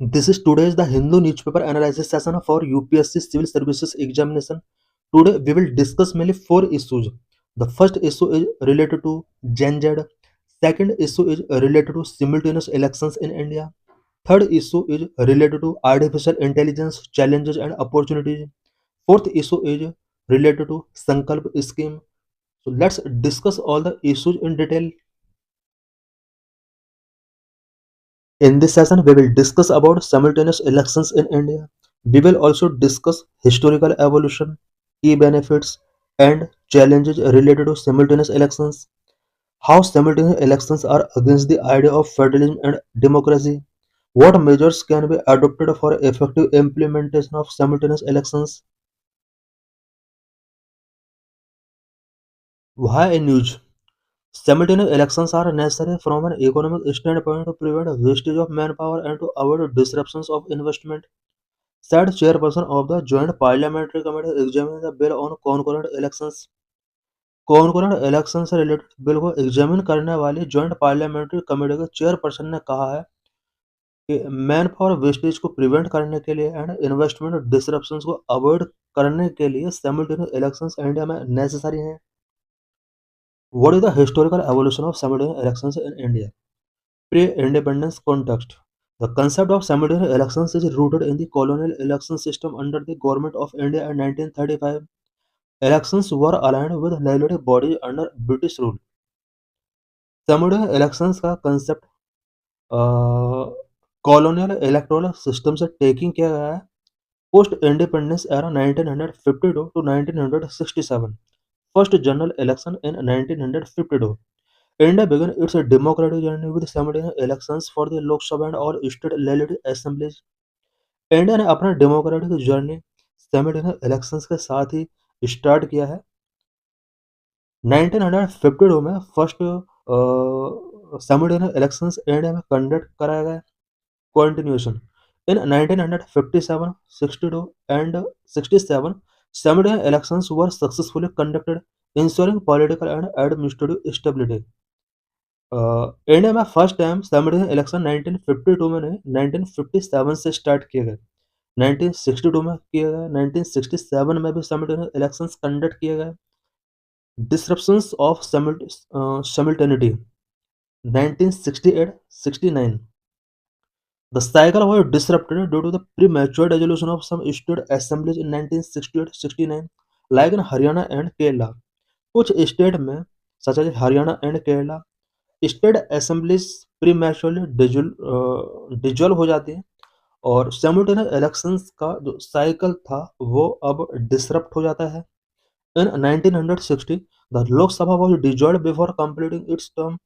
This is today's the Hindu newspaper analysis session for UPSC Civil Services examination. Today we will discuss mainly four issues. The first issue is related to Gen Z. Second issue is related to simultaneous elections in India. Third issue is related to artificial intelligence challenges and opportunities. Fourth issue is related to Sankalp scheme. So let's discuss all the issues in detail. In this session, we will discuss about simultaneous elections in India. We will also discuss historical evolution, key benefits, and challenges related to simultaneous elections. How simultaneous elections are against the idea of federalism and democracy. What measures can be adopted for effective implementation of simultaneous elections? Why a news? Simultaneous elections are necessary from an economic standpoint to prevent wastage of manpower and to avoid disruptions of investment. Said chairperson of the Joint Parliamentary Committee examining the bill on concurrent elections. concurrent elections से related bill को examine करने वाली joint parliamentary committee के chairperson ने कहा है कि man power wastage को प्रिवेंट करने के लिए एंड इन्वेस्टमेंट डिसरप्शंस को अवॉइड करने के लिए सिमुलेटेनियस इलेक्शंस इंडिया में नेसेसरी हैं. What is the historical evolution of simultaneous elections in India? Pre-independence context. The concept of simultaneous elections is rooted in the colonial election system under the government of India in 1935. Elections were aligned with legislative bodies under British rule. Simultaneous elections का concept colonial electoral system से taking किया गया है post independence era 1952 to 1967. First general election in 1952. India began its democratic journey with simultaneous elections for the Lok Sabha and all state legislative assemblies. India ने अपना democratic journey सिमुलेटेनियस elections के साथ ही start किया है. 1952 में फर्स्ट सिमुलेटेनियस इलेक्शंस इंडिया में conduct कराया गया. Continuation in 1957, 62 and 67 simultaneous elections were successfully conducted, ensuring political and administrative stability. India में फर्स्ट टाइम सिमुलेटेनियस इलेक्शन 1952 में नहीं 1957 से स्टार्ट किए गए. 1962 में किए गए, 1967 में भी सिमुलेटेनियस इलेक्शंस कंडक्ट किए गए. Disruptions of simultaneity 1968-69. The cycle was disrupted due to the premature dissolution of some state assemblies in 1968-69, like in Haryana and Kerala. कुछ स्टेट में such as Haryana and Kerala state assemblies prematurely dissolve हो जाती है और सिमुलेटेनियस elections का जो cycle था वो अब डिसरप्ट हो जाता है. In 1960, the Lok Sabha was dissolved before completing its term,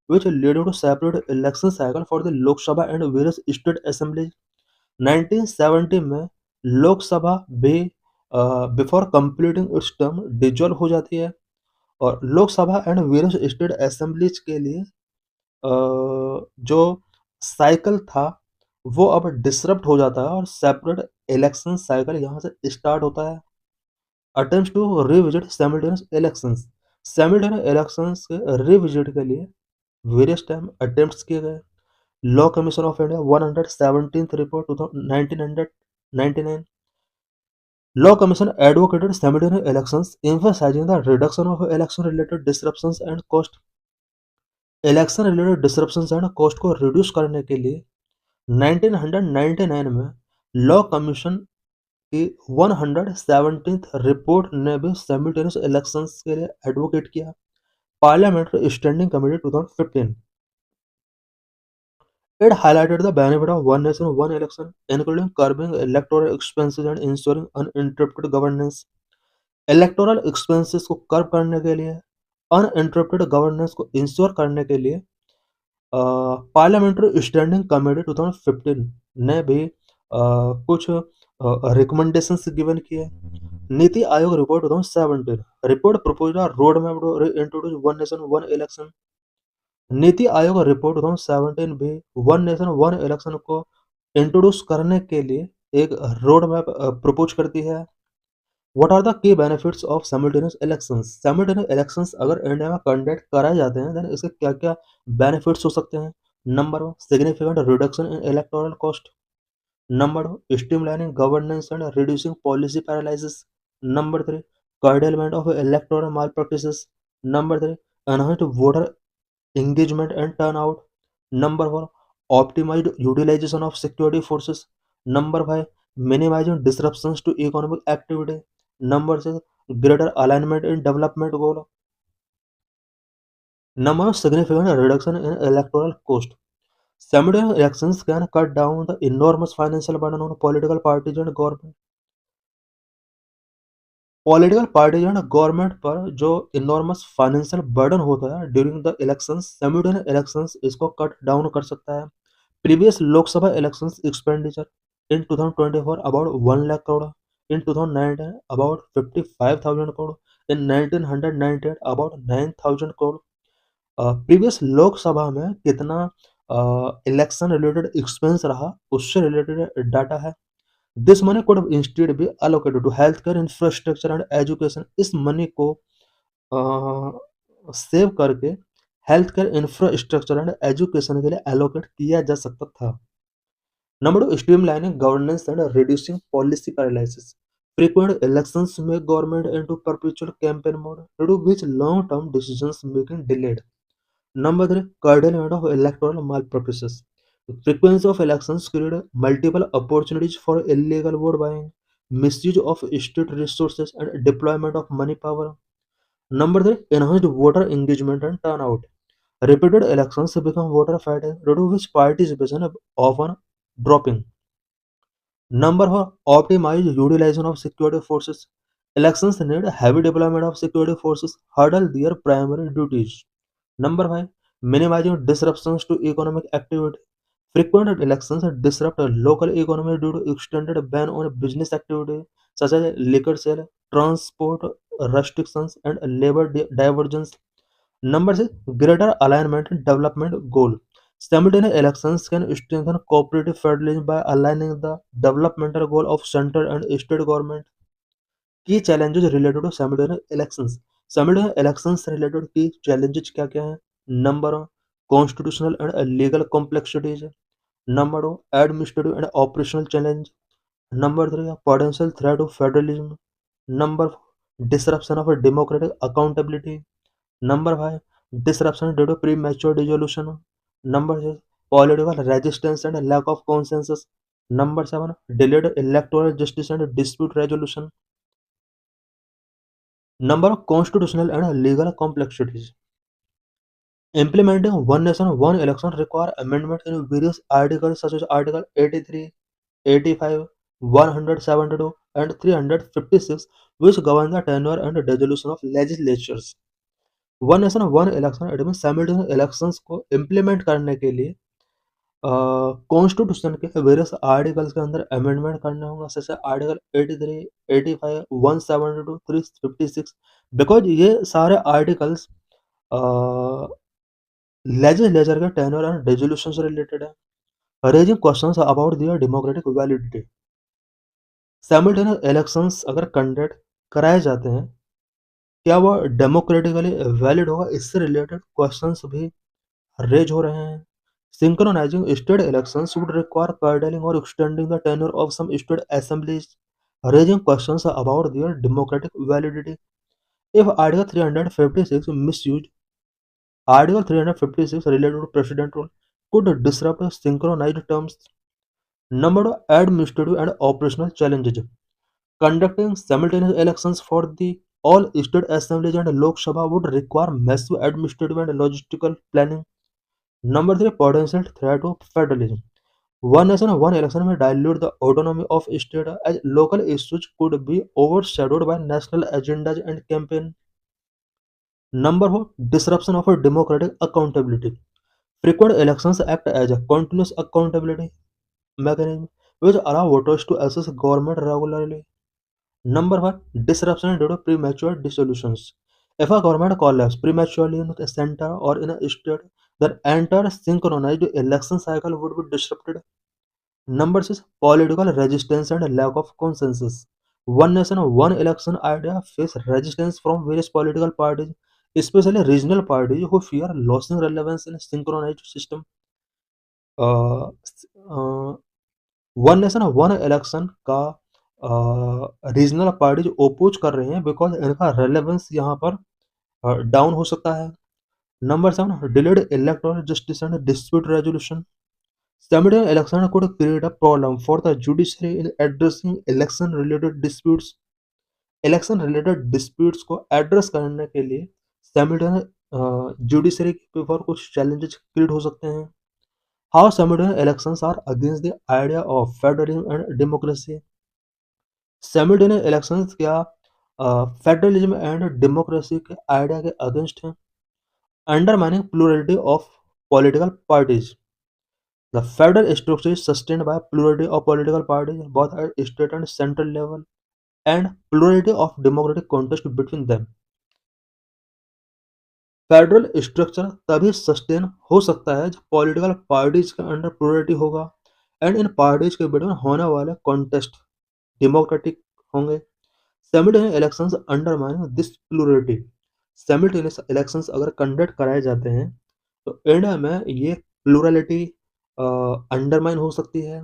which led to separate election cycle for the Lok Sabha and various state assemblies. 1970 में लोक सभा भी before completing it's term dissolve हो जाती है और Lok Sabha and various state assemblies के लिए जो साइकिल था वो अब डिसरप्ट हो जाता है और सेपरेट इलेक्शन साइकिल यहाँ से स्टार्ट होता है. Attempts to revisit simultaneous elections. Simultaneous elections के रिविजिट के लिए वेरियस टाइम अटेम्प्ट्स किए गए. Law commission of India 117th report 1999. Law Commission advocated simultaneous elections, emphasizing the reduction of election-related disruptions and cost. Election related disruptions and cost को reduce करने के लिए 1999 में लॉ कमीशन की 117th रिपोर्ट ने भी सिमुलेटेनियस इलेक्शंस के लिए एडवोकेट किया. Parliamentary standing committee 2015. It highlighted the benefit of one nation, one election, including curbing electoral expenses and ensuring uninterrupted governance. Electoral expenses को कर्व करने के लिए अनइंटरप्टेड गवर्नेंस को इंश्योर करने के लिए पार्लियामेंट्री स्टैंडिंग कमेटी 2015 ने भी कुछ रिकमेंडेशंस गिवन किए. Niti Aayog report 2017 report propose road map to introduce one nation one election. Niti Aayog report 2017 भी वन नेशन वन इलेक्शन को इंट्रोड्यूस करने के लिए एक रोड मैप प्रपोज करती है. What are the key benefits of simultaneous elections? Simultaneous elections अगर इंडिया में कंडक्ट कराए जाते हैं देन इसके क्या क्या बेनिफिट्स हो सकते हैं? Number one, significant reduction in electoral cost. Number two, streamlining governance and reducing policy paralysis. Number three, curtailment of electoral malpractices. Number three, enhanced voter engagement and turnout. Number four, optimized utilization of security forces. Number five, minimizing disruptions to economic activity. Number six, greater alignment in development goal. Number significant reduction in electoral cost. Simultaneous elections can cut down the enormous financial burden on political parties and government. Political parties and government पर जो enormous financial burden होता है during the elections, simulated elections इसको cut down कर सकता है। Previous Lok Sabha elections expenditure in 2024 about 1 lakh crore, in 2019 about 55,000 crore, in 1998 about 9,000 crore. Previous Lok Sabha में कितना इलेक्शन रिलेटेड एक्सपेंस रहा उससे रिलेटेड डाटा है। This money could instead be allocated to health care infrastructure and education. इस मनी को सेव करके health care infrastructure and education के लिए एलोकेट किया जा सकता था। Number two, streamlining governance and reducing policy paralysis. Frequent elections में government into perpetual campaign mode due to which long term decisions making delayed. Number three, curtailment of electoral malpractices. The frequency of elections create multiple opportunities for illegal vote buying, misuse of state resources, and deployment of money power. Number three, enhanced voter engagement and turnout. Repeated elections become voter fatigue, due to which participation is often dropping. Number four, optimized utilization of security forces. Elections need heavy deployment of security forces, hurdle their primary duties. Number five, minimizing disruptions to economic activity. Frequent elections disrupt a local economy due to extended ban on business activity such as liquor sale, transport restrictions, and labor divergence. Number six, greater alignment and development goal. Simultaneous elections can strengthen cooperative federalism by aligning the developmental goal of central and state government. Key challenges related to simultaneous elections. Simultaneous elections related key challenges क्या क्या हैं? Number one, constitutional and legal complexities. Number two, administrative and operational challenge. Number three, potential threat to federalism. Number four, disruption of democratic accountability. Number five, disruption due to premature dissolution. Number six, political resistance and lack of consensus. Number seven, delayed electoral justice and dispute resolution. Number of constitutional and legal complexities. Implementing one nation, one election require amendment in various articles such as Article 83, 85, 172, and 356, which govern the tenure and dissolution of legislatures. One nation one election admit simultaneous elections को implement करने के लिए constitution के various articles के अंदर amendment करने होंगे जैसे आर्टिकल 83, 85, 172, 356। बिकॉज ये सारे आर्टिकल्स लेजिस्लेचर के टेन्योर एंड रेजोल्यूशन से रिलेटेड है। Raising questions about their democratic validity. Simultaneous elections अगर कंडक्ट कराए जाते हैं क्या वह डेमोक्रेटिकली वैलिड होगा, इससे रिलेटेड क्वेश्चंस भी रेज हो रहे हैं। Synchronizing state elections would require curtailing or extending the tenure of some state assemblies, raising questions about their democratic validity. If Article 356 misused, Article 356 related to president rule could disrupt synchronized terms. Number two, administrative and operational challenges. Conducting simultaneous elections for the all state assemblies and Lok Sabha would require massive administrative and logistical planning. Number three, potential threat to federalism. One nation, one election may dilute the autonomy of state as local issues could be overshadowed by national agendas and campaign. Number four, disruption of a democratic accountability. Frequent elections act as a continuous accountability mechanism which allow voters to assess government regularly. Number one, disruption due to premature dissolutions. If a government collapses prematurely in a center or in a state, the entire synchronized election cycle would be disrupted. Number six, political resistance and lack of consensus. One nation, one election idea face resistance from various political parties, especially regional parties who fear losing relevance in a synchronized system. Uh, uh, one nation one election का regional parties oppose कर रहे हैं because इनका relevance यहाँ पर down हो सकता है। Number 7, delayed electoral justice and dispute resolution. Simultaneous election could create a problem for the judiciary in addressing election-related disputes. Election-related disputes को address करने के लिए simultaneous judiciary के ऊपर कुछ challenges create हो सकते हैं। How simultaneous elections are against the idea of federalism and democracy. Simultaneous elections क्या फेडरलिज्म एंड डेमोक्रेसी के आइडिया के अगेंस्ट हैं। Undermining plurality of political parties. The federal structure is sustained by plurality of political parties both at state and central level and plurality of democratic contest between them. Federal structure तभी sustain हो सकता है जब political parties के under plurality होगा and इन parties के between होने वाले कॉन्टेस्ट डेमोक्रेटिक होंगे। Simultaneous elections undermine this plurality. Simultaneous elections अगर कंडक्ट कराए जाते हैं तो इंडिया में ये प्लूरलिटी अंडरमाइन हो सकती है।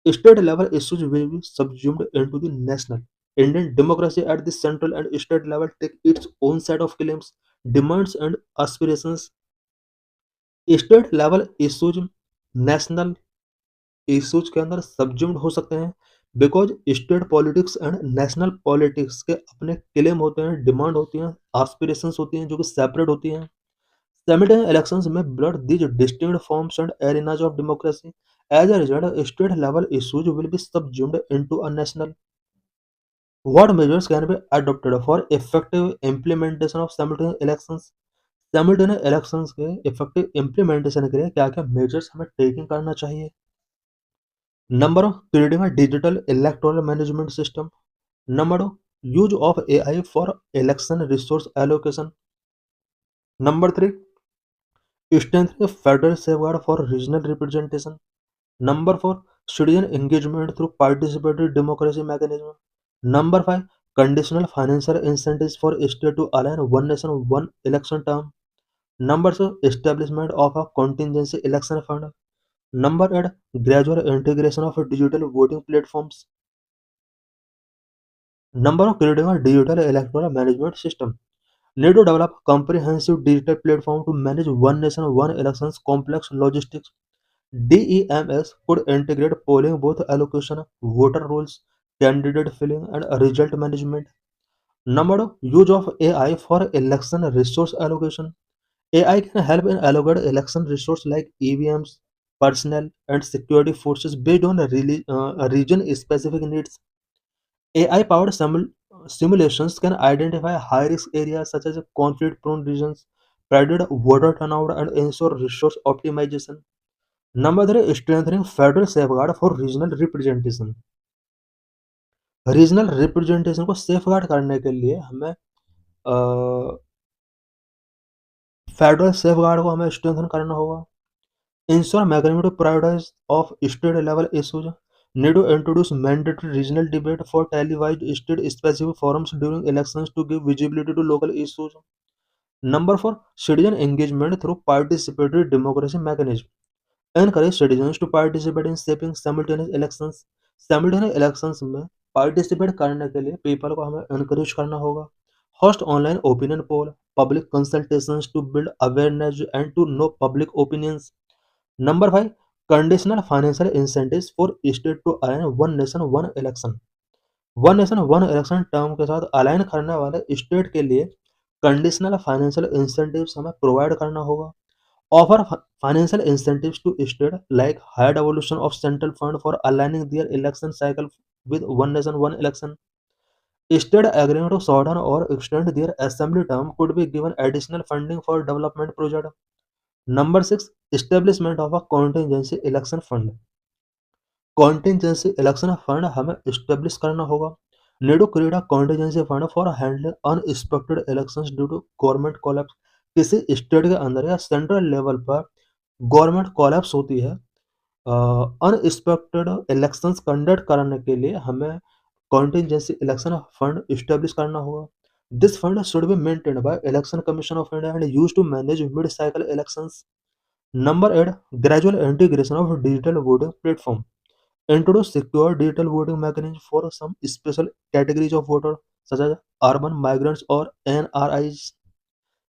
State level issues will be subsumed into the national. Indian democracy at the central and state level take its own set of claims, demands and aspirations. State level issues national issues के अंदर subsumed हो सकते हैं because state politics and national politics के अपने claim होते हैं, demand होती हैं, aspirations होती हैं जो कि separate होती हैं। Simultaneous elections may blur these distinct forms and arenas of democracy. As a result, state-level issues will be subsumed into a national. What measures can be adopted for effective implementation of simultaneous elections? Simultaneous elections के effective implementation के लिए क्या-क्या measures हमें taking करना चाहिए? Number of creating a digital electoral management system. Number of use of AI for election resource allocation. Number 3, strengthening federal safeguard for regional representation. Number 4, citizen engagement through participatory democracy mechanism. Number 5, conditional financial incentives for state to align one nation one election term. Number 6, establishment of a contingency election fund. Number 8, gradual integration of digital voting platforms. Number of creating a digital electoral management system. Need to develop comprehensive digital platform to manage one nation one elections complex logistics. DEMS could integrate polling booth allocation, voter rolls, candidate filling, and result management. Number two, use of AI for election resource allocation. AI can help in allocate election resources like EVMs, personnel, and security forces based on region-specific needs. AI-powered simulations can identify high-risk areas such as conflict-prone regions, predict voter turnout, and ensure resource optimization. Number 3, strengthening federal safeguard for regional representation. Regional representation को safeguard करने के लिए हमें federal safeguard को हमें strengthen करना होगा। Ensure mechanism to prioritize of state level issues. Need to introduce mandatory regional debate for televised state specific forums during elections to give visibility to local issues. Number 4, citizen engagement through participatory democracy mechanism. Encourage citizens to participate in shaping simultaneous elections. Simultaneous elections में participate करने के लिए people को हमें encourage करना होगा। Host online opinion poll, public consultations to build awareness and to know public opinions. Number 5, conditional financial incentives for state to align one nation one election. One nation one election term के साथ align करने वाले state के लिए conditional financial incentives हमें provide करना होगा। Offer financial incentives to states like higher devolution of central fund for aligning their election cycle with one nation one election. State agreeing to shorten or extend their assembly term could be given additional funding for development project. Number 6, establishment of a contingency election fund. Contingency election fund हमें establish करना होगा। Need to create a contingency fund for handling unexpected elections due to government collapse. किसी state के अंदर या central level पर government collapse होती है, अनएक्सपेक्टेड इलेक्शंस कंडक्ट करने के लिए हमें कॉन्टिजेंसी इलेक्शन फंड इस्टेब्लिश करना होगा। This fund should be maintained by election commission of India and used to manage mid cycle elections. Number 8, gradual integration of digital voting platform. introduce secure digital voting mechanism for some special categories of voters, such as urban migrants or NRIs.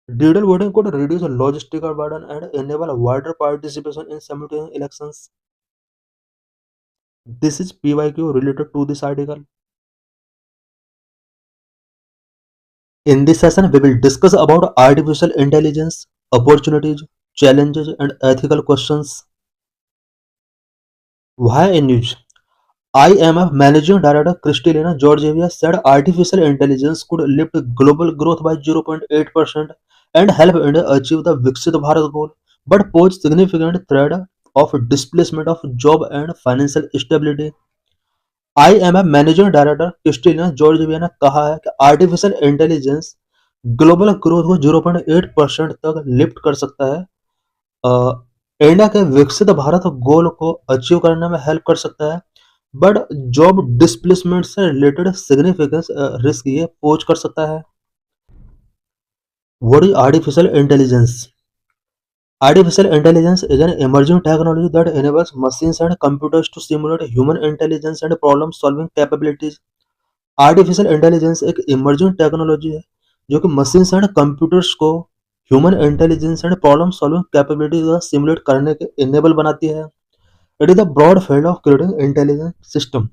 Digital voting could reduce logistical burden and enable wider participation in simultaneous elections. This is PYQ related to this article. In this session, we will discuss about artificial intelligence, opportunities, challenges, and ethical questions. Why in news? IMF Managing Director Kristalina Georgieva said artificial intelligence could lift global growth by 0.8% and help India achieve the Viksit Bharat goal, but pose significant threat of displacement of job and financial stability. IMF managing director Christina Georgia ने कहा है कि artificial intelligence global growth को 0.8% तक lift कर सकता है, India के विकसित भारत गोल को अचीव करने में हेल्प कर सकता है, बट जॉब डिस्प्लेसमेंट से रिलेटेड सिग्निफिकेंस रिस्क ये पोज कर सकता है. What is artificial intelligence? Artificial intelligence is an emerging technology that enables machines and computers to simulate human intelligence and problem-solving capabilities. Artificial intelligence एक emerging technology है जो कि machines and computers को human intelligence and problem solving capability का simulate करने के enable बनाती है. It is the broad field of creating intelligence system.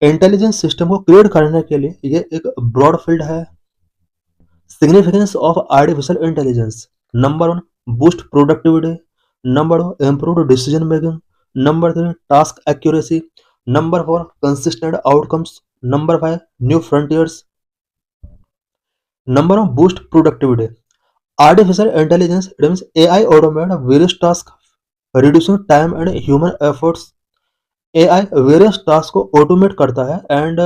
Intelligence system को क्रिएट करने के लिए ये एक ब्रॉड फील्ड है. Significance of artificial intelligence. Number one, boost productivity. Number two, improved decision making. Number three, task accuracy. Number four, consistent outcomes. Number five, new frontiers. Number one, boost productivity. Artificial intelligence means AI automate various tasks, reducing time and human efforts. AI various task को automate करता है and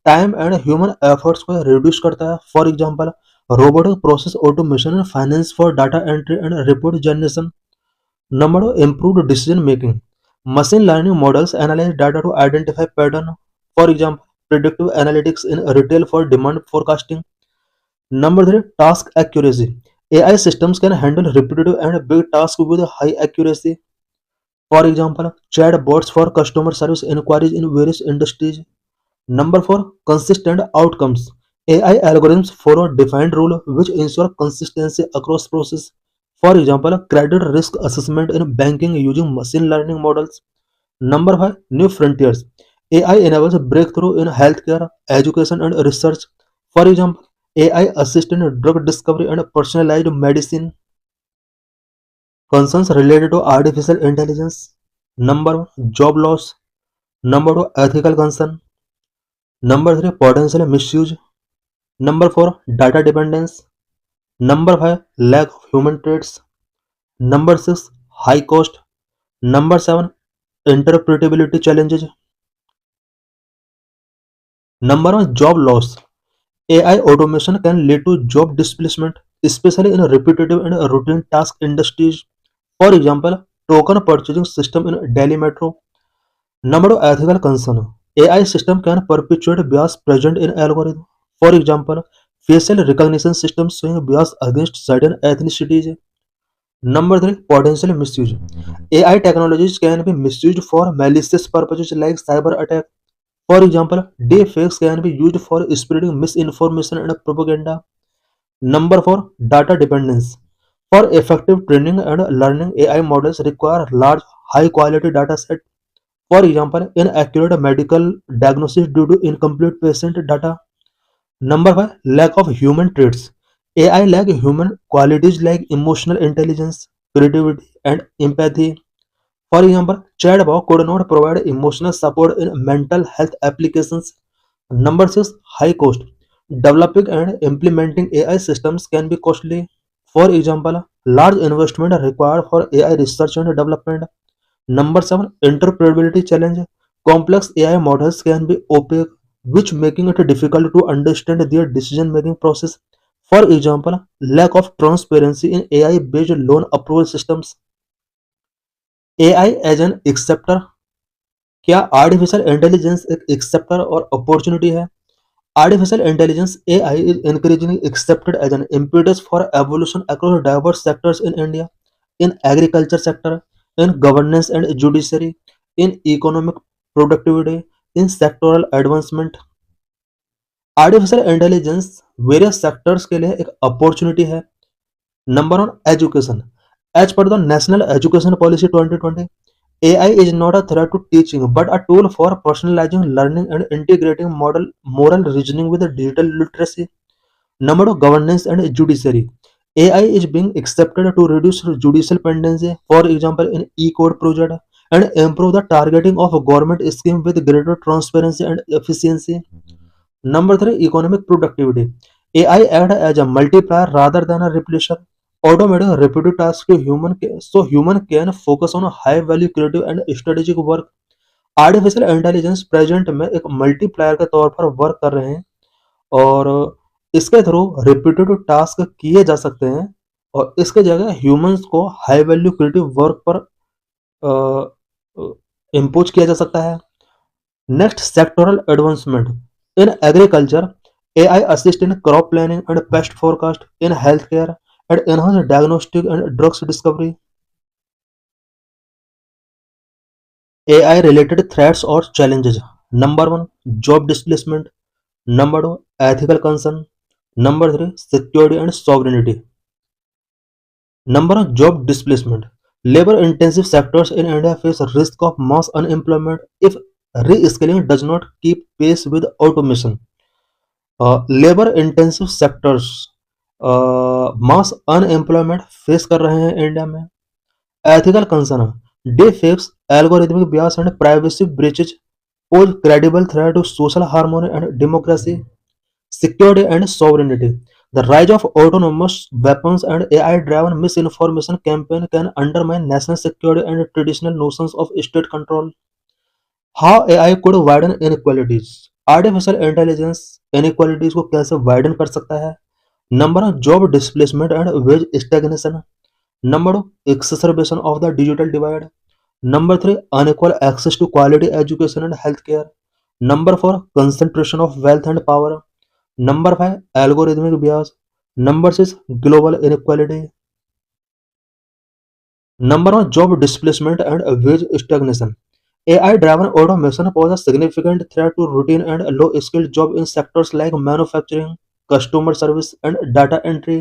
time and human efforts को reduce करता है. For example, robotic process automation in finance for data entry and report generation. Number 2, improved decision making. Machine learning models analyse data to identify pattern. For example, predictive analytics in retail for demand forecasting. Number 3, task accuracy. AI systems can handle repetitive and big tasks with high accuracy. For example, chatbots for customer service inquiries in various industries. Number 4, consistent outcomes. AI algorithms follow defined rule which ensure consistency across process. For example, credit risk assessment in banking using machine learning models. Number 5, new frontiers. AI enables breakthrough in healthcare, education and research. For example, AI assist in drug discovery and personalized medicine. Concerns related to artificial intelligence. Number 1, job loss. Number 2, ethical concern. Number 3, potential misuse. Number 4, data dependence. Number 5, lack of human traits. Number 6, high cost. Number 7, interpretability challenges. Number 1, job loss. AI automation can lead to job displacement, especially in repetitive and routine task industries. For example, token purchasing system in Delhi Metro. Number 2, ethical concern. AI system can perpetuate bias present in algorithm. For example, facial recognition systems showing bias against certain ethnicities. Number 3, potential misuse. AI technologies can be misused for malicious purposes like cyber attack. For example, deepfakes can be used for spreading misinformation and propaganda. Number 4, data dependence. For effective training and learning, AI models require large, high quality data set. For example, inaccurate medical diagnosis due to incomplete patient data. Number 5, lack of human traits. AI lack human qualities like emotional intelligence, creativity, and empathy. For example, chatbot could not provide emotional support in mental health applications. Number 6, high cost. Developing and implementing AI systems can be costly. For example, large investment are required for AI research and development. Number 7, interpretability challenge. Complex AI models can be opaque, which making it difficult to understand their decision-making process. For example, lack of transparency in AI-based loan approval systems. AI as an acceptor. क्या artificial intelligence एक acceptor और opportunity है? Artificial intelligence (AI) is increasingly accepted as an impetus for evolution across diverse sectors in India: in agriculture sector, in governance and judiciary, in economic productivity in sectoral advancement. Artificial intelligence various sectors के लिए एक opportunity है. Number one, education. As per the national education policy 2020, AI is not a threat to teaching but a tool for personalizing learning and integrating moral reasoning with digital literacy. Number two, governance and judiciary. AI is being accepted to reduce judicial pendency, for example, in e-code project, and improve the targeting of government scheme with greater transparency and efficiency. Number three, economic productivity. AI act as a multiplier rather than a replacer, automating repetitive tasks to so human can focus on high value creative and strategic work. Artificial intelligence present में एक multiplier के तौर पर work कर रहे हैं और इसके थ्रू रिपीटेटिव टास्क किए जा सकते हैं और इसके जगह ह्यूमंस को हाई वैल्यू क्रिएटिव वर्क पर इम्पोज किया जा सकता है. Next, sectoral advancement. In agriculture, AI assist in crop planning and pest forecast, in healthcare and enhance diagnostic and drugs discovery. AI related threats or challenges. Number one, job displacement. Number two, ethical concern. Number three, security and sovereignty. Number one, job displacement. Labor intensive sectors in India face a risk of mass unemployment if reskilling does not keep pace with automation. Labour intensive sectors mass unemployment face कर रहे हैं India में. Ethical concern, defects, algorithmic bias and privacy breaches pose credible threat to social harmony and democracy. Security and sovereignty. The rise of autonomous weapons and AI-driven misinformation campaign can undermine national security and traditional notions of state control. How AI could widen inequalities. Artificial intelligence inequalities को कैसे widen कर सकता है. Number one, job displacement and wage stagnation. Number two, exacerbation of the digital divide. Number three, unequal access to quality education and health care. Number four, concentration of wealth and power. Number five, algorithmic bias. Number six, global inequality. Number one, job displacement and wage stagnation. AI-driven automation poses a significant threat to routine and low-skilled jobs in sectors like manufacturing, customer service, and data entry.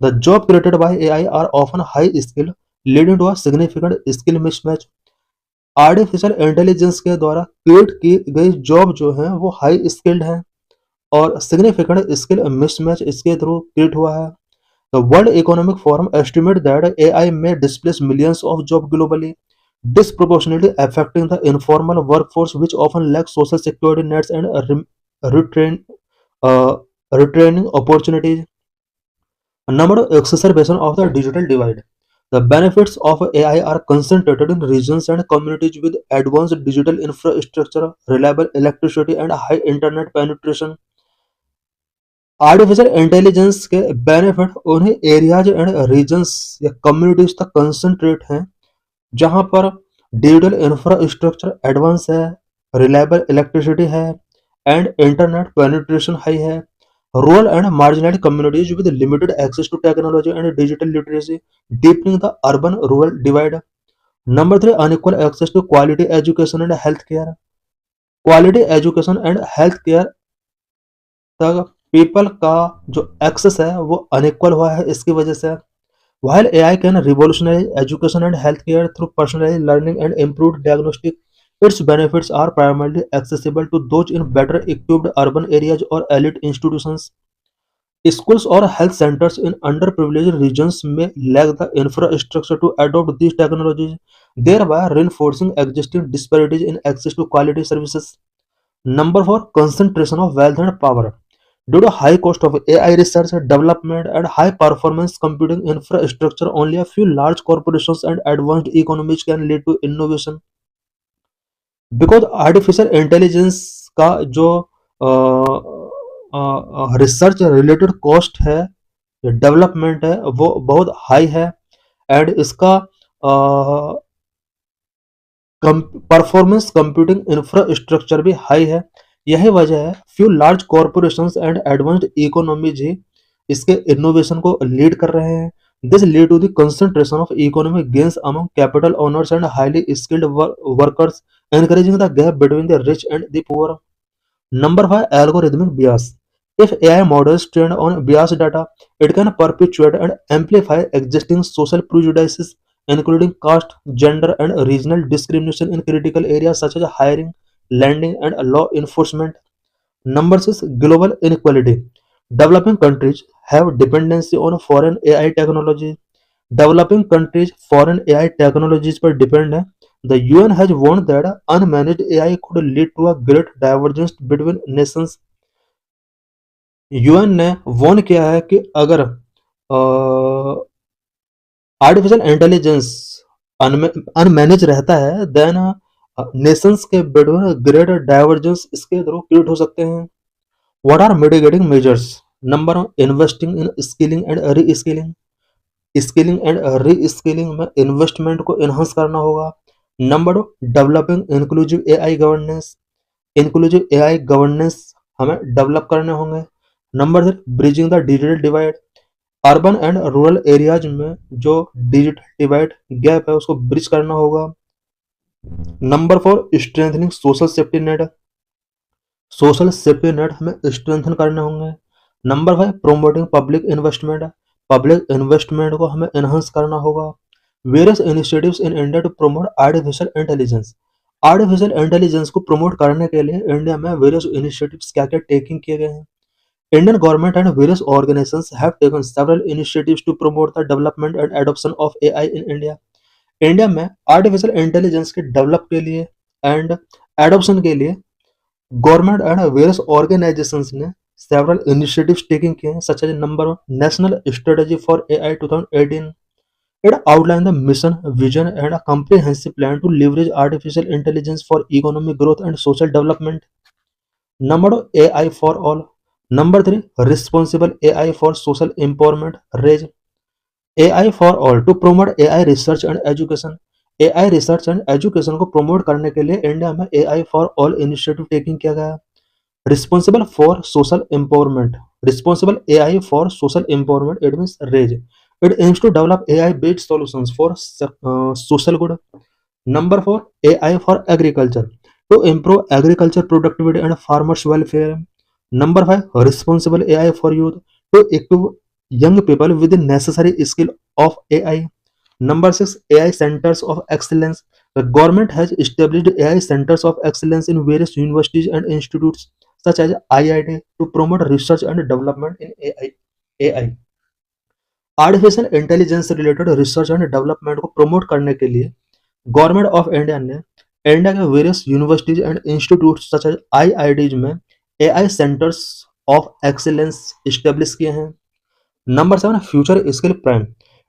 The jobs created by AI are often high-skilled, leading to a significant skill mismatch. Artificial intelligence के द्वारा create की गई job जो है वो high skilled है और significant skill mismatch इसके थ्रू क्रिएट हुआ है. The World Economic Forum estimates that AI may displace millions of jobs globally, disproportionately affecting the informal workforce, which often lacks social security nets and retrain, uh, retraining opportunities. Number two, exacerbation of the digital divide. The benefits of AI are concentrated in regions and communities with advanced digital infrastructure, reliable electricity, and high internet penetration. Artificial intelligence के benefit उन्हें areas and regions या communities तक concentrate हैं जहां पर digital infrastructure advance है, reliable electricity है and internet penetration high है. Rural and marginal communities with limited access to technology and digital literacy, deepening the urban rural divide. Number three, unequal access to quality education and health care. Quality education and health care तक people का जो access है वो unequal हुआ है इसकी वजह से. While AI can revolutionize education and healthcare through personalized learning and improved diagnostic, its benefits are primarily accessible to those in better equipped urban areas or elite institutions. Schools or health centers in underprivileged regions may lack the infrastructure to adopt these technologies, thereby reinforcing existing disparities in access to quality services. Number four, concentration of wealth and power. Due to high cost of AI research and development and high performance computing infrastructure, only a few large corporations and advanced economies can lead to innovation. Because artificial intelligence का जो research related cost है, development है, वो बहुत high है and इसका performance computing infrastructure भी high है. यही वजह है few large corporations and advanced economies ही इसके इनोवेशन को लीड कर रहे हैं. This lead to the concentration of economic gains among capital owners and highly skilled workers encouraging the gap between the rich and the poor. Number 5, algorithmic bias. If AI models trained on biased data, it can perpetuate and amplify existing social prejudices, including caste, gender, and regional discrimination in critical areas such as hiring, lending, and law enforcement. Number 6, global inequality. Developing countries have dependency on foreign AI technology. Developing countries foreign AI technologies पर depend है. The UN has warned that unmanaged AI could lead to a great divergence between nations. UN ने warn किया है कि अगर artificial intelligence unmanaged रहता है then nations के बिटवीन ग्रेट डाइवर्जेंस इसके थ्रू क्रिएट हो सकते हैं. What are mitigating measures? Number 1, investing in skilling and reskilling. Skilling and reskilling में इन्वेस्टमेंट को इन्हांस करना होगा. Number 2, developing inclusive AI governance. Inclusive AI governance हमें डेवलप करने होंगे. Number 3, bridging the digital divide. Urban and rural areas में जो digital divide gap है उसको ब्रिज करना होगा. Number 4, strengthening social safety net. Social safety net हमें स्ट्रेंथन करने होंगे. Number 5, promoting public investment. Public investment को हमें एनहांस करना होगा. Various initiatives in India to promote artificial intelligence. Artificial intelligence को प्रमोट करने के लिए इंडिया में वेरियस इनिशिएटिव्स क्या क्या टेकिंग किए गए हैं. Indian government and various organizations have taken several initiatives to promote the development and adoption of AI in India. India में आर्टिफिशियल इंटेलिजेंस के डेवलप के लिए एंड एडॉप्शन के लिए गवर्नमेंट एंड वेरियस ऑर्गेनाइजेशंस ने several initiatives taken किए हैं such as number 1, National Strategy for AI 2018. It outlined the mission, vision and a comprehensive plan to leverage artificial intelligence for economic growth and social development. Number 2, AI for all. Number 3, responsible AI for social empowerment. RAISE. AI for all to promote AI research and education. AI research and education को promote करने के लिए India में AI for all initiative taking किया गया. Responsible for social empowerment. Responsible AI for social empowerment. It means RAISE. It aims to develop AI-based solutions for social good. Number 4, AI for agriculture to improve agriculture productivity and farmers' welfare. Number 5, responsible AI for youth to equip young people with the necessary skill of AI. Number 6, AI centers of excellence. The government has established AI centers of excellence in various universities and institutes such as IIT to promote research and development in AI. Artificial intelligence से related research and development को promote करने के लिए government of India ने India के various universities and institute such as IITs में AI centres of excellence establish किए हैं. Number 7, future skill prime.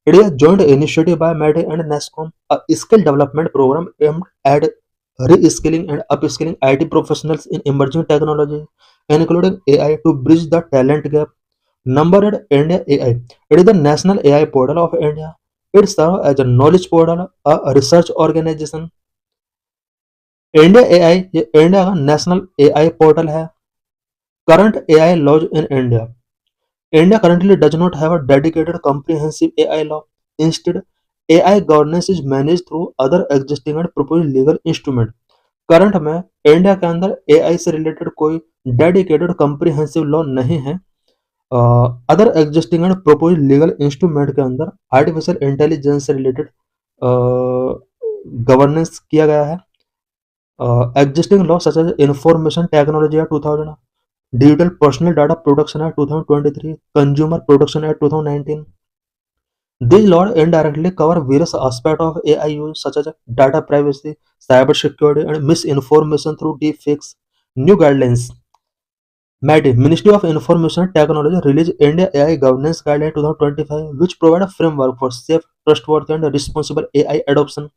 It is joint initiative by MeitY and NASSCOM, a skill development programme aimed at reskilling and upskilling IT professionals in emerging technology including AI to bridge the talent gap. Number 8, India AI. It is the national AI portal of India. It serves as a knowledge portal, a research organization. India AI ये India का national AI portal है. Current AI laws in India. India currently does not have a dedicated comprehensive AI law. Instead, AI governance is managed through other existing and proposed legal instrument. Current में India के अंदर AI से related कोई dedicated comprehensive law नहीं है. Other existing and propose legal instrument के अंदर artificial intelligence से रिलेटेड गवर्नेंस किया गया है. Existing law such as information technology act 2000, digital personal data protection act 2023, consumer protection act 2019. These laws indirectly cover various aspects of AI use such as data privacy, cyber security and misinformation through deepfakes. New guidelines. MIT, Ministry of Information Technology, released India AI Governance Guideline 2025, which provide a framework for safe, trustworthy and responsible AI adoption.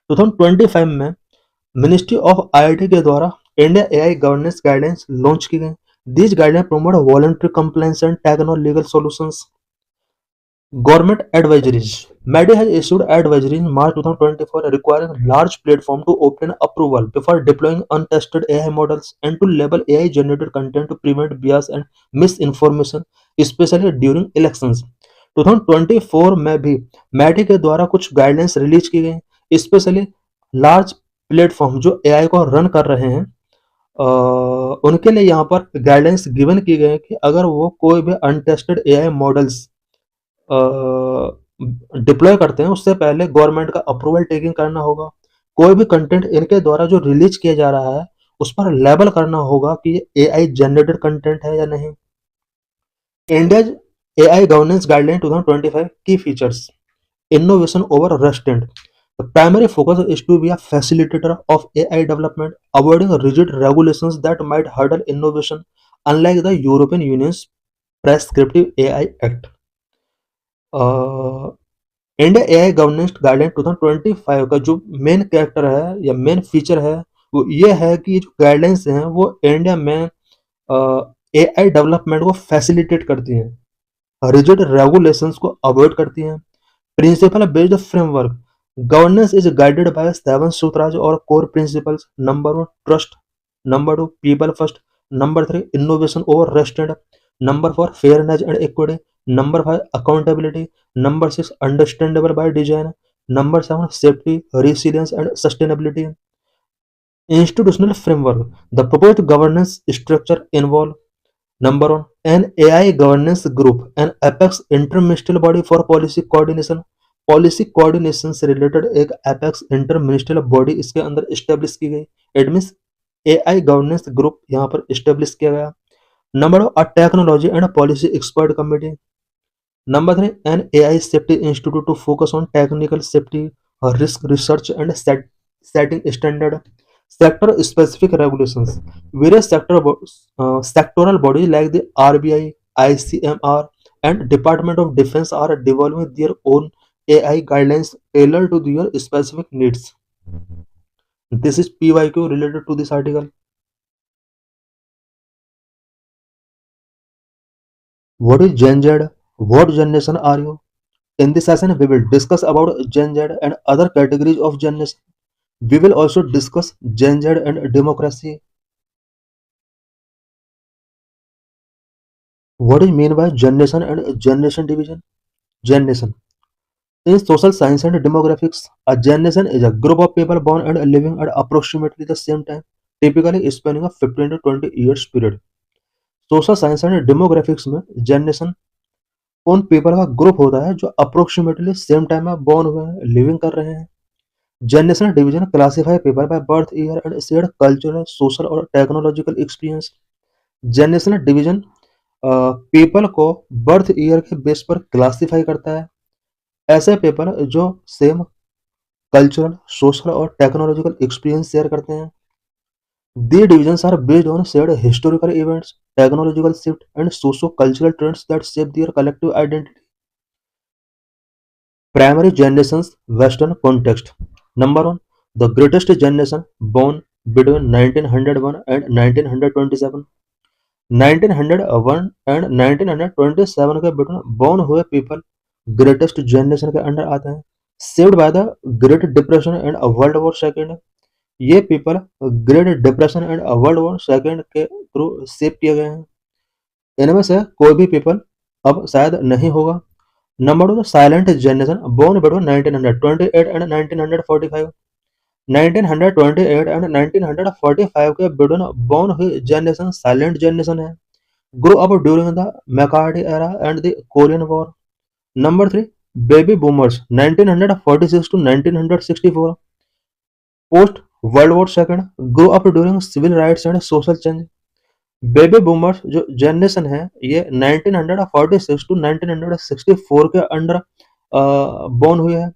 2025 में ministry of IT के द्वारा India AI governance guidelines launch की गई. These guidelines promote voluntary compliance and techno legal solutions. Government advisories. MIT has issued advisory in March 2024 requiring large platform to obtain approval before deploying untested AI models and to label AI generated content to prevent bias and misinformation, especially during elections. 2024 में भी MIT के द्वारा कुछ guidelines release की गई, specially large platform जो AI को run कर रहे हैं, उनके लिए यहाँ पर गाइडेंस गिवन की गई है कि अगर वो कोई भी अनटेस्टेड एआई मॉडल्स डिप्लॉय करते हैं, उससे पहले गवर्नमेंट का अप्रूवल टेकिंग करना होगा। कोई भी कंटेंट इनके द्वारा जो रिलीज किया जा रहा है, उस पर लेबल करना होगा कि ये एआई जनरेटेड कंटेंट है या नहीं। इंडियाज एआई गवर्नेंस गाइडलाइन 2025 की features: innovation over restraint. The primary focus is to be a facilitator of AI development, avoiding rigid regulations that might hurdle innovation, unlike the European Union's Prescriptive AI Act. India AI governance guideline 2025 का जो main character है या main feature है, वो ये है कि जो गाइडलाइंस हैं वो इंडिया में एआई डेवलपमेंट को फैसिलिटेट करती हैं, रिजिड रेगुलेशंस को अवॉइड करती हैं। Principle based framework: governance is guided by 7 sutras और core principles. Number 1 trust, number 2 people first, number 3 innovation over restraint, number 4 fairness and equity, number 5 accountability, number 6 understandable by design, number 7 safety, resilience and sustainability. Institutional framework: the proposed governance structure involve number 1 an AI governance group, an apex interministerial body for policy coordination। Policy coordination से related एक apex interministerial body इसके अंदर establish की गई। It means AI governance group यहाँ पर establish किया गया। Number 2 a technology and policy expert committee. Number 3 an AI safety institute to focus on technical safety, risk research and setting standard। Sector specific regulations: various sectoral bodies like the RBI, ICMR, and Department of Defense are developing their own AI guidelines tailored to their specific needs. This is PYQ related to this article. What is Gen Z? What generation are you? In this session, we will discuss about Gen Z and other categories of generation. We will also discuss Gen Z and democracy. What is mean by generation and generation division? Generation. In social science and demographics, a generation is a group of people born and living at approximately the same time, typically spanning a 15 to 20 years period. Social science and demographics में generation उन people का group होता है जो approximately same time में born हुए हैं, living कर रहे हैं। Generation division classify people by birth year and shared cultural, social और technological experience. Generation division people को बर्थ ईयर के बेस पर क्लासिफाई करता है। ऐसे पीपल जो सेम कल्चरल, सोशल और टेक्नोलॉजिकल एक्सपीरियंस शेयर करते हैं। The divisions are based on shared historical events, technological shift, and socio-cultural trends that shape their collective identity. Primary generations Western context. Number 1. The greatest generation born between 1901 and 1927. 1901 and 1927 के बीच born हुए people greatest generation के under आते हैं। Saved by the Great Depression and World War II, ये people great depression and world war second के through save किए गए हैं। इनमें से कोई भी पीपल अब शायद नहीं होगा। Number 2 silent generation born between 1928 and 1945। 1928 and 1945 के बिटवीन बोर्न हुई जनरेशन साइलेंट जनरेशन है। Grow up during the McCarthy era and the Korean war. Number 3 baby boomers 1946 to 1964, post world war second, grow up during civil rights and social change. Baby boomers जो generation है ये 1946 to 1964 के under born हुए हैं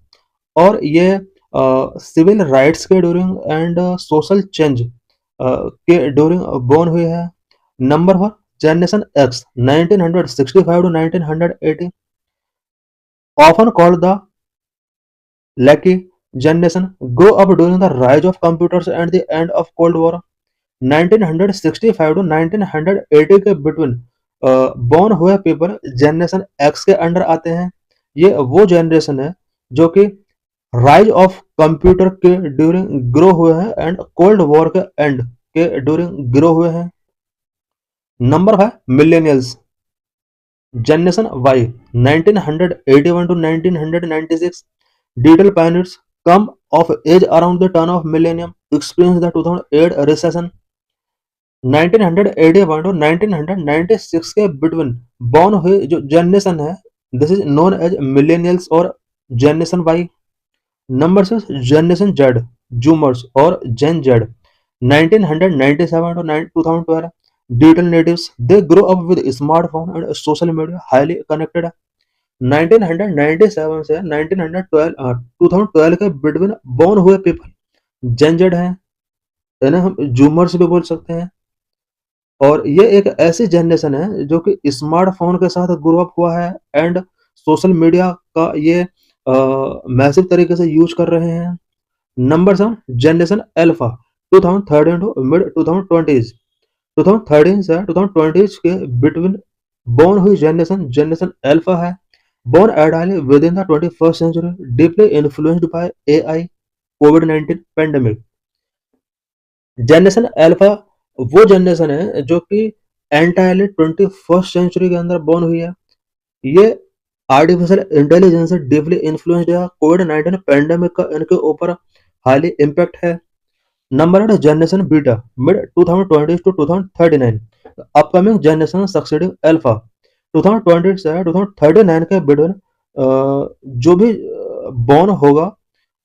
और ये civil rights के during and social change के ड्यूरिंग बोर्न हुए हैं। Number 4 generation X 1965 to 1980, often called the lucky generation, grew up during the rise of computers and the end of Cold War। 1965 to 1980 के between born हुए people generation X के under आते हैं। ये वो generation है जो कि राइज ऑफ कंप्यूटर के ड्यूरिंग ग्रो हुए हैं एंड कोल्ड वॉर के एंड के ड्यूरिंग ग्रो हुए हैं। Number 5 millennials generation Y 1981 to 1996, digital pioneers come of age around the turn of millennium। experienced the 2008 recession. 1981 और 1996 के बिटवीन बॉर्न हुए जो जनरेशन है, this is known as millennials और generation Y. Number 6 generation Z, zoomers और Gen Z. 1997 to 2012 digital natives, they grow up with smartphone and social media, highly connected। 1997 से 1912 2012 के between born हुए people जेन Z हैं, इन्हें हम जूमर्स भी बोल सकते हैं। और ये एक ऐसी जनरेशन है जो कि स्मार्टफोन के साथ ग्रो अप हुआ है एंड सोशल मीडिया का ये मैसिव तरीके से यूज कर रहे हैं। Number 7 generation alpha, 2013 to mid 2020s। 2013 से 2020 के बिटवीन बोर्न हुई जनरेशन जनरेशन अल्फा है। Born early within the 21st century, deeply influenced by AI, कोविड-19 पेंडेमिक। जनरेशन अल्फा वो जनरेशन है जो कि एंटायरली 21st सेंचुरी के अंदर बोर्न हुई है। ये आर्टिफिशियल इंटेलिजेंस से डीपली इन्फ्लुएंस्ड है। कोविड-19 पेंडेमिक का इनके ऊपर हाईली इम्पैक्ट है। Number 8 generation beta, mid 2020 to 2039, upcoming generation succeeding alpha. 2020 से 2039 के बिटवीन जो भी बोर्न होगा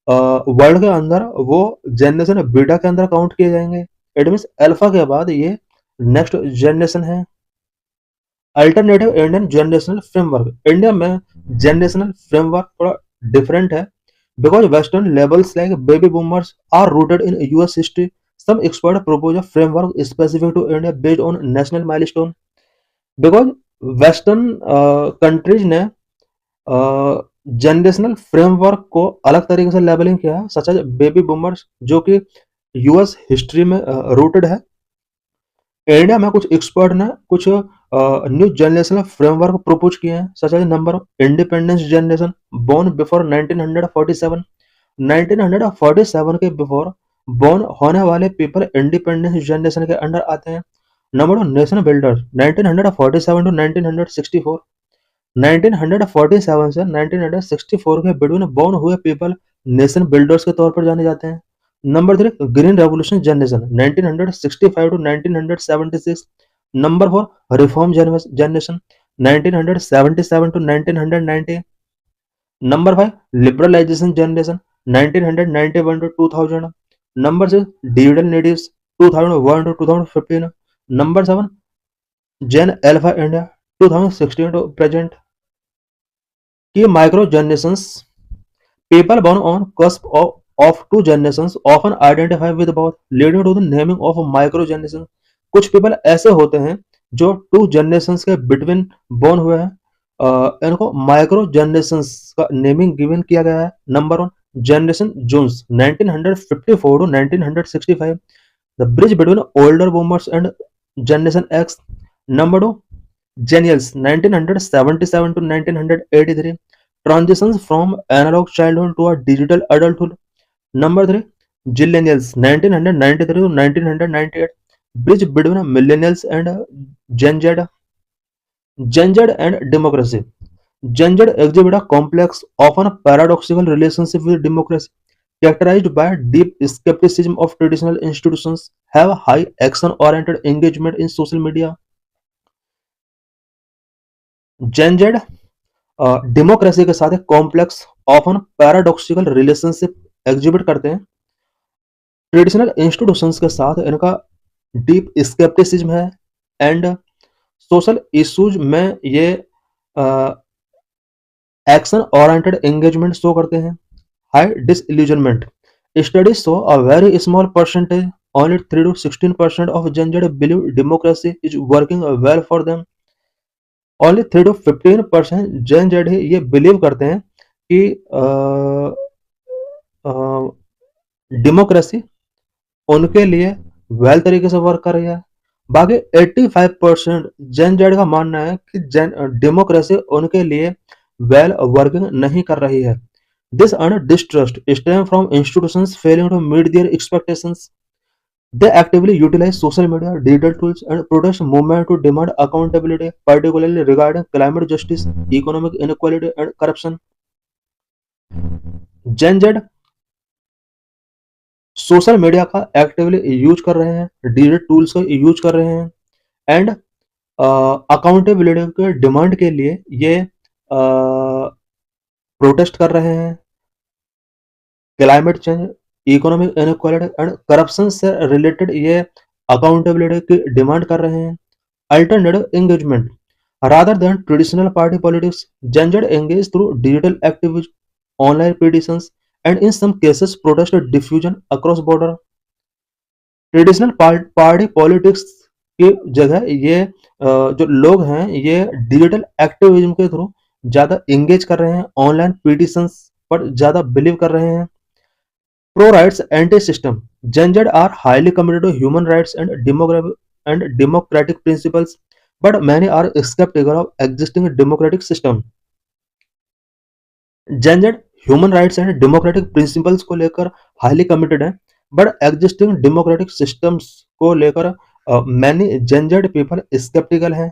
वर्ल्ड के अंदर, वो जनरेशन बीटा के अंदर काउंट किए जाएंगे। इट मीन्स अल्फा के बाद ये नेक्स्ट जनरेशन है। Alternative Indian generational framework, India में जनरेशनल फ्रेमवर्क थोड़ा डिफरेंट है because Western labels like baby boomers are rooted in US history. Some experts propose a framework specific to India based on national milestone. Because Western countries ने generational framework को अलग तरीके से labelling किया है, such as baby boomers जो कि US history में रूटेड है। इंडिया में कुछ एक्सपर्ट ने कुछ न्यू जनरेशनल फ्रेमवर्क प्रपोज किए हैं, such as number independence generation born before 1947। 1947 के बिफोर बोर्न होने वाले पीपल इंडिपेंडेंस जनरेशन के अंडर आते हैं। Number 2 nation builders, 1947 to 1964। 1947 से 1964 के बिटवीन बोर्न हुए पीपल नेशन बिल्डर्स के तौर पर जाने जाते हैं। Number 3 green revolution generation, 1965 to 1976। Number 4 reform generation, 1977 to 1990। Number 5 liberalisation generation, 1991 to 2000। Number 6 digital natives, 2001 to 2015। Number 7 Gen alpha India, 2016 to present. Key micro generations, people born on cusp of two generations often identify with both, leading to the naming of micro generation। कुछ people ऐसे होते हैं जो two generations के between born हुए हैं, इनको micro generations का नेमिंग गिवन किया गया है। Number 1 generation Jones, 1954 to 1965, the bridge between older boomers and generation X. Number 2 Xennials, 1977 to 1983, transitions from analog childhood to a digital adulthood। Number 3 Zillennials, 1993 to 1998, bridge between millennials and Gen Z। Gen Z and democracy, Gen Z exhibit a complex, often paradoxical relationship with democracy, characterized by deep skepticism of traditional institutions, have high action-oriented engagement in social media। Gen Z democracy के साथ एक complex, often paradoxical relationship exhibit करते हैं। Traditional institutions के साथ इनका deep scepticism है and social issues में ये एक्शन ओरिएंटेड एंगेजमेंट शो करते हैं। High disillusionment, studies show a very small percentage, only 3 to 16% of Gen Z believe democracy is working well for them। Only 3 to 15% Gen Z ही ये believe करते हैं कि democracy उनके लिए वेल तरीके से वर्क कर रही है। बाकी 85% जेन जेड का मानना है कि डेमोक्रेसी उनके लिए वेल वर्किंग नहीं कर रही है। This under distrust stem from institutions failing to meet their expectations. They actively utilize social media, digital tools, and protest movement to demand accountability, particularly regarding climate justice, economic inequality, and corruption। Gen Z social media का actively use कर रहे हैं, digital tools का use कर रहे हैं and accountability के demand के लिए ये प्रोटेस्ट कर रहे हैं। Climate change, economic inequality and corruption से रिलेटेड ये अकाउंटेबिलिटी की डिमांड कर रहे हैं। Alternative engagement, rather than traditional party politics, Gen Z engage through digital activism, online petitions, and in some cases protest diffusion across border। Traditional party politics की जगह ये जो लोग हैं ये डिजिटल एक्टिविज्म के थ्रू ज़्यादा एंगेज कर रहे हैं, ऑनलाइन पिटिशंस पर ज़्यादा बिलीव कर रहे हैं। Pro rights anti system, Gen Z are highly committed to human rights and democratic principles, but many are skeptical of existing democratic system। Gen Z human rights and democratic principles को लेकर highly committed है, but existing democratic systems को लेकर many जेन Z people sceptical हैं।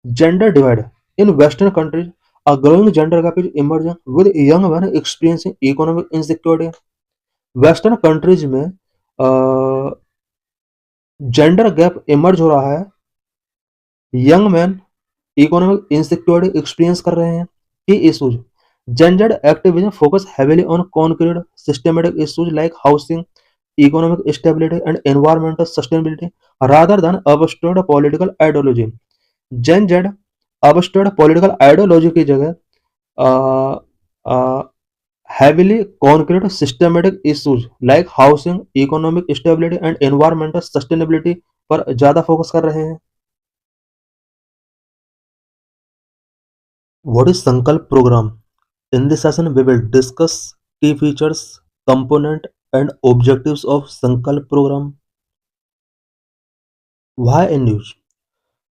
Gender divide, in western countries a growing gender gap is emerging with young men experiencing economic insecurity। Western countries में gender gap emerge हो रहा है, young man economic insecurity experience कर रहे हैं। की issues, gender activism focus heavily on concrete systematic issues like housing, economic stability and environmental sustainability rather than abstract political ideology। Gen Z abstract political ideology की जगह heavily concrete systematic issues like housing, economic stability and environmental sustainability पर ज़्यादा focus कर रहे हैं। What is Sankalp program? In this session, we will discuss key features, component and objectives of Sankalp program. Why in use?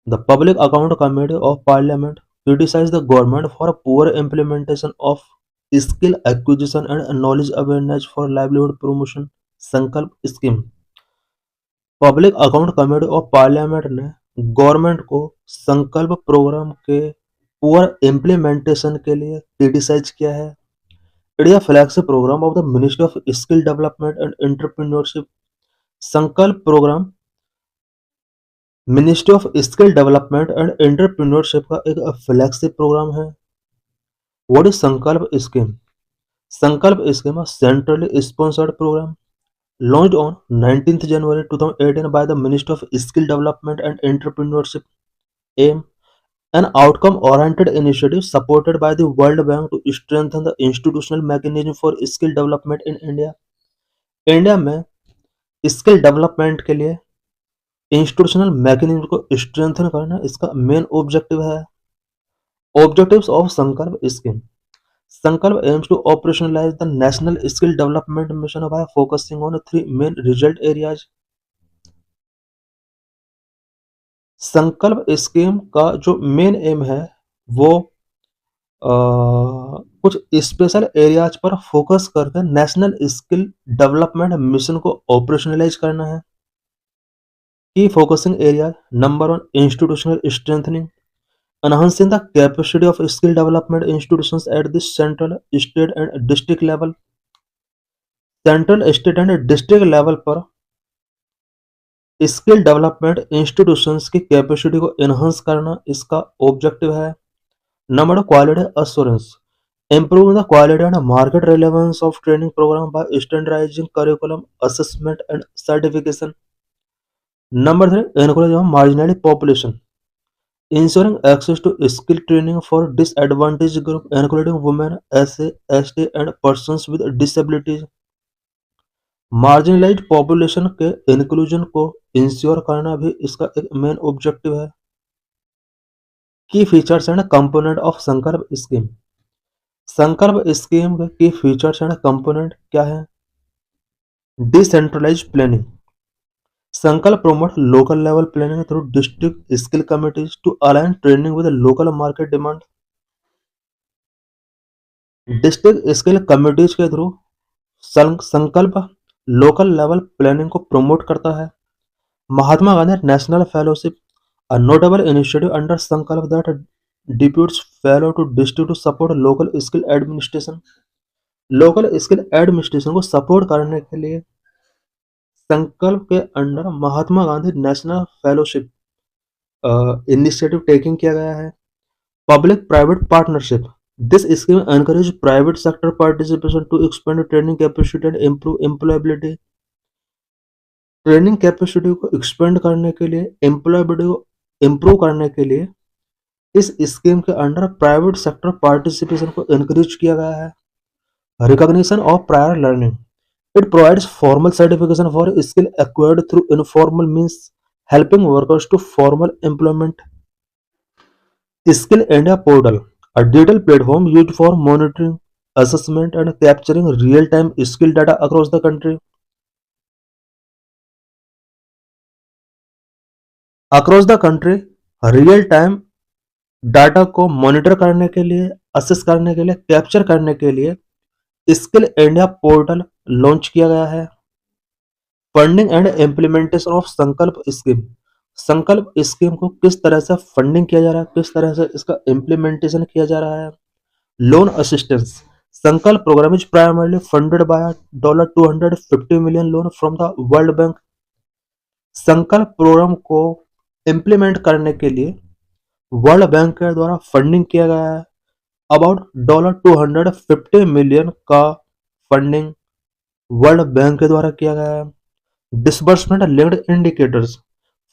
The Public Account Committee of Parliament criticized the government for poor implementation of skill acquisition and knowledge awareness for livelihood promotion संकल्प scheme. Public account committee of parliament ने government को संकल्प programme के poor implementation के लिए criticise किया है। It is a flagship programme of the ministry of skill development and entrepreneurship. Sankalp programme ministry of skill development and entrepreneurship का एक फ्लैगशिप प्रोग्राम है। What is Sankalp scheme? Sankalp scheme centrally sponsored programme launched on 19th January 2018 by the Ministry of Skill Development and Entrepreneurship, AIM, an outcome-oriented initiative supported by the World Bank to strengthen the institutional mechanism for skill development in India। India में skill development के लिए institutional mechanism को strengthen करना इसका main objective है। Objectives of संकल्प scheme. संकल्प aims to operationalize the national skill development mission by focusing on three main result areas। संकल्प स्कीम का जो मेन एम है वो कुछ स्पेशल एरियाज पर फोकस करके नेशनल स्किल डेवलपमेंट मिशन को ऑपरेशनलाइज करना है। की focusing area, number one, institutional strengthening, enhancing the capacity of skill development institutions at the central, state and district level। Central, state and district level पर skill development institutions की capacity को enhance करना इसका objective है। Number quality assurance, improving the quality and market relevance of training program by standardizing curriculum, assessment and certification। Number three, encouraging marginalized population, ensuring access to skill training for disadvantaged group including women, SC, ST and persons with disabilities। Marginalised population के inclusion को ensure करना भी इसका एक main objective है। की features and component of संकल्प scheme. Sankalp scheme के की फीचर्स एंड कंपोनेंट क्या है? डिसेंट्रलाइज्ड प्लानिंग, संकल्प promote local level planning through district skill committees to align training with the local market demand। District skill committees के through Sankalp local level planning को promote करता है। Mahatma Gandhi national fellowship, a notable initiative under संकल्प that deputes fellow to district to support local skill administration। Local skill administration को support करने के लिए संकल्प के under Mahatma Gandhi national fellowship initiative taking किया गया है। Public private partnership, this scheme encourage private sector participation to expand training capacity and improve employability. Training capacity को expand करने के लिए, एम्प्लॉयबिलिटी को इम्प्रूव करने के लिए इस स्कीम के अंडर प्राइवेट सेक्टर पार्टिसिपेशन को एनकरेज किया गया है। Recognition of prior learning, it provides formal certification for skill acquired through informal means helping workers to formal employment. Skill India portal, a digital platform used for monitoring, assessment and capturing real-time skill data across the country. Across the country, real-time data को monitor करने के लिए, assess करने के लिए, capture करने के लिए स्किल इंडिया पोर्टल लॉन्च किया गया है। फंडिंग एंड इम्प्लीमेंटेशन ऑफ संकल्प स्कीम, संकल्प स्कीम को किस तरह से फंडिंग किया जा रहा है, किस तरह से इसका इम्प्लीमेंटेशन किया जा रहा है। Loan assistance, Sankalp programme is primarily funded by $250 million loan from the world bank. Sankalp programme को इम्प्लीमेंट करने के लिए वर्ल्ड बैंक के द्वारा फंडिंग किया गया है। अबाउट $250 million का फंडिंग वर्ल्ड बैंक के द्वारा किया गया है। Disbursement linked indicators,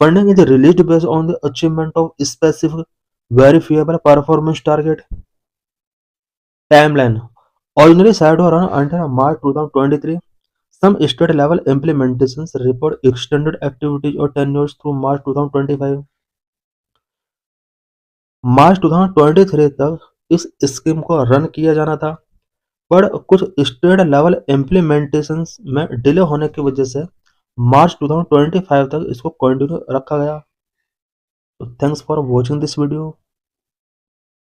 funding is released based on the achievement of specific verifiable performance target. Timeline, originally set to run until March 2023. Some state level implementations report extended activities or tenures through March 2025. मार्च 2023 तक इस scheme को run किया जाना था, पर कुछ state level implementation में delay होने की वजह से मार्च 2025 तक इसको कंटिन्यू रखा गया। Thanks for watching this video.